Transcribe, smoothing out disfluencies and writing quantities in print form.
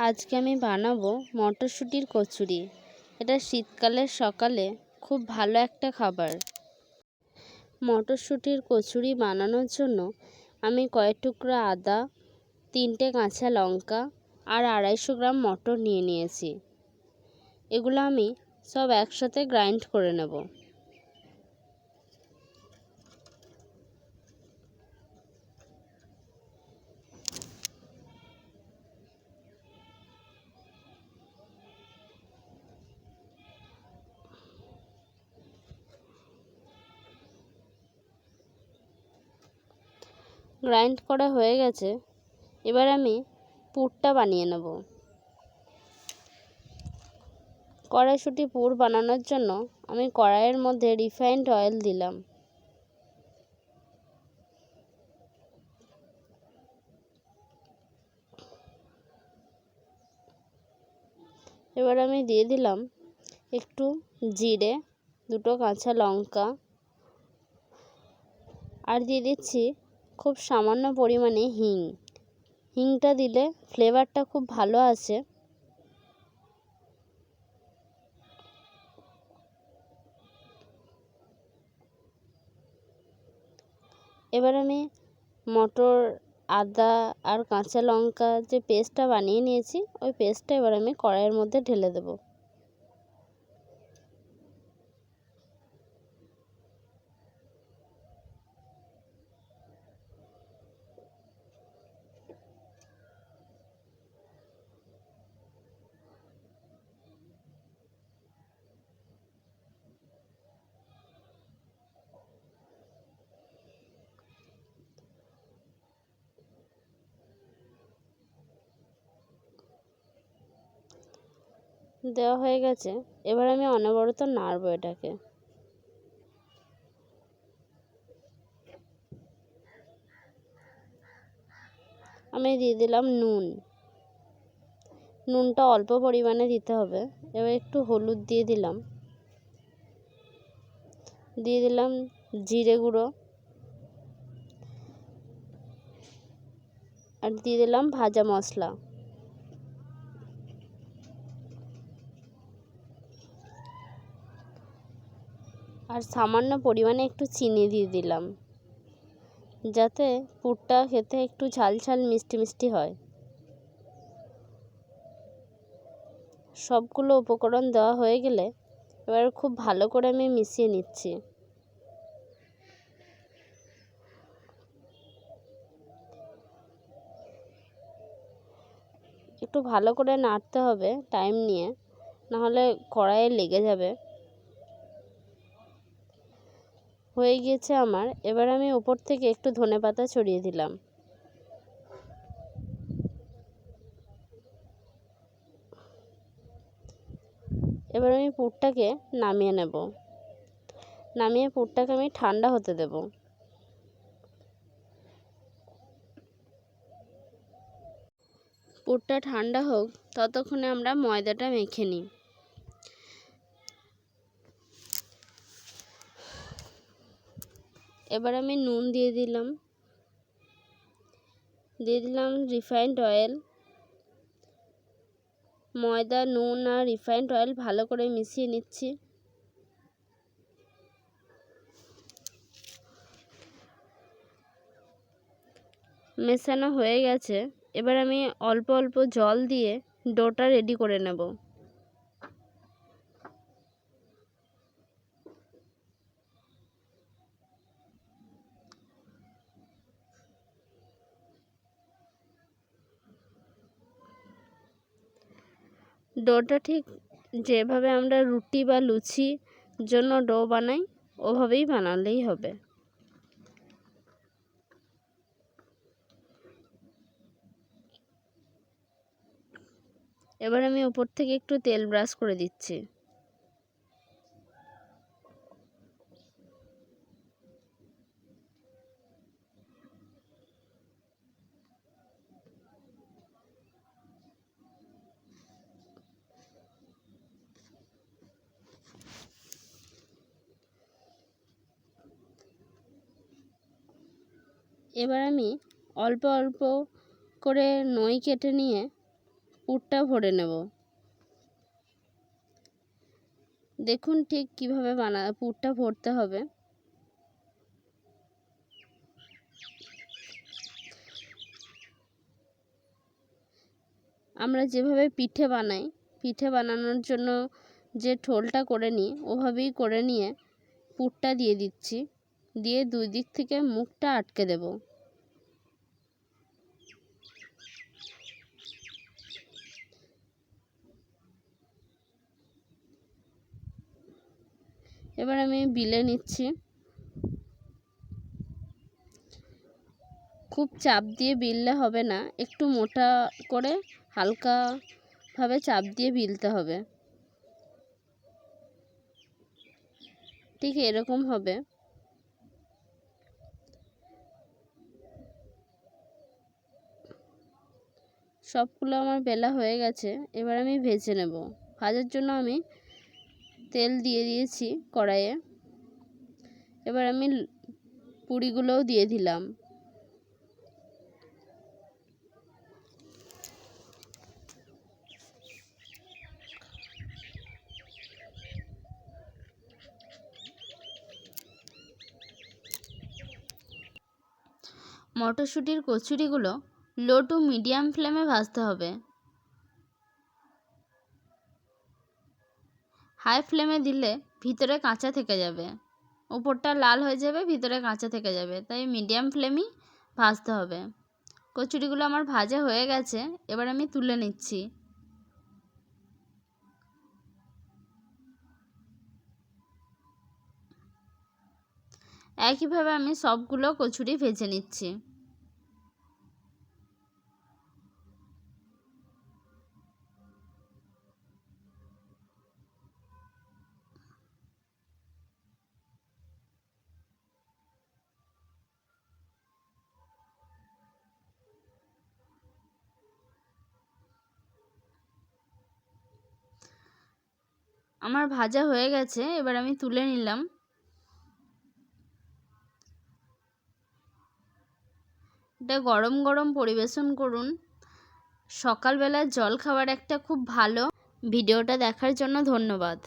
আজকে আমি বানাবো মটরশুঁটির কচুরি। এটা শীতকালের সকালে খুব ভালো একটা খাবার। মটরশুঁটির কচুরি বানানোর জন্য আমি কয়েক টুকরো আদা, 3টে কাঁচা লঙ্কা আর 250 গ্রাম মটর নিয়ে নিয়েছি। এগুলো আমি সব একসাথে গ্রাইন্ড করে নেব। গ্রাইন্ড করা হয়ে গেছে। এবার আমি পুরটা বানিয়ে নেব। কড়াইশুঁটি পুর বানানোর জন্য আমি কড়াইয়ের মধ্যে রিফাইন্ড অয়েল দিলাম। এবার আমি দিয়ে দিলাম একটু জিরে, 2টো কাঁচা লঙ্কা আর দিয়ে দিচ্ছি খুব সামান্য পরিমাণে হিং। হিংটা দিলে ফ্লেভারটা খুব ভালো আসে। এবার আমি মটর, আদা আর কাঁচা লঙ্কা যে পেস্টটা বানিয়ে নিয়েছি, ওই পেস্টটা এবার আমি কড়াইয়ের মধ্যে ঢেলে দেব। দেওয়া হয়ে গেছে। এবার আমি অনবরত নাড়ব এটাকে। আমি দিয়ে দিলাম নুন। নুনটা অল্প পরিমাণে দিতে হবে। এবার একটু হলুদ দিয়ে দিলাম। দিয়ে দিলাম জিরে গুঁড়ো আর দিয়ে দিলাম ভাজা মশলা। আর সামান্য পরিমাণে একটু চিনি দিয়ে দিলাম, যাতে পুরটা খেতে একটু ঝাল ঝাল মিষ্টি মিষ্টি হয়। সবগুলো উপকরণ দেওয়া হয়ে গেলে এবার খুব ভালো করে আমি মিশিয়ে নিচ্ছি। একটু ভালো করে নাড়তে হবে টাইম নিয়ে, নাহলে কড়াইয়ে লেগে যাবে। হয়ে গিয়েছে আমার। এবার আমি উপর থেকে একটু ধনেপাতা ছড়িয়ে দিলাম। এবার আমি পুরটাকে নামিয়ে নেব। নামিয়ে পুরটাকে আমি ঠান্ডা হতে দেব। পুরটা ঠান্ডা হোক, ততক্ষণে আমরা ময়দাটা মেখে নিই। এবার আমি নুন দিয়ে দিলাম রিফাইন্ড অয়েল। ময়দা, নুন আর রিফাইন্ড অয়েল ভালো করে মিশিয়ে নিচ্ছি। মেশানো হয়ে গেছে। এবার আমি অল্প অল্প জল দিয়ে ডোটা রেডি করে নেব। ডোটা ঠিক যেভাবে আমরা রুটি বা লুচির জন্য ডো বানাই, ওভাবেই বানালেই হবে। এবার আমি উপর থেকে একটু তেল ব্রাশ করে দিচ্ছি। এবার আমি অল্প অল্প করে নই কেটে নিয়ে পুরটা ভরে নেব। দেখুন ঠিক কিভাবে পুরটা ভরতে হবে। আমরা যেভাবে পিঠে বানাই, পিঠে বানানোর জন্য যে ঠোলটা করে নিই ওভাবেই করে নিয়ে পুরটা দিয়ে দিচ্ছি, দিয়ে দুই দিক থেকে মুখটা আটকে দেব। এবার আমি বিলে নিচ্ছি। খুব চাপ দিয়ে বিললে হবে না, একটু মোটা করে হালকাভাবে চাপ দিয়ে বিলতে হবে। ঠিক এরকম হবে। সবগুলো আমার বেলা হয়ে গেছে, এবার আমি ভেজে নেব। ভাজার জন্য আমি তেল দিয়ে দিয়েছি কড়াইয়ে। এবার আমি পুরিগুলোও দিয়ে দিলাম। মটরশুঁটির কচুরিগুলো লো টু মিডিয়াম ফ্লেমে ভাজতে হবে। হাই ফ্লেমে দিলে ভিতরে কাঁচা থেকে যাবে, উপরটা লাল হয়ে যাবে, ভিতরে কাঁচা থেকে যাবে, তাই মিডিয়াম ফ্লেমই ভাজতে হবে। কচুরিগুলো আমার ভাজা হয়ে গেছে, এবার আমি তুলে নিচ্ছি। একইভাবে আমি সবগুলো কচুরি ভেজে নিচ্ছি। আমার ভাজা হয়ে গেছে, এবার আমি তুলে নিলাম। এটা গরম গরম পরিবেশন করুন। সকালবেলার জল খাবার একটা খুব ভালো। ভিডিওটা দেখার জন্য ধন্যবাদ।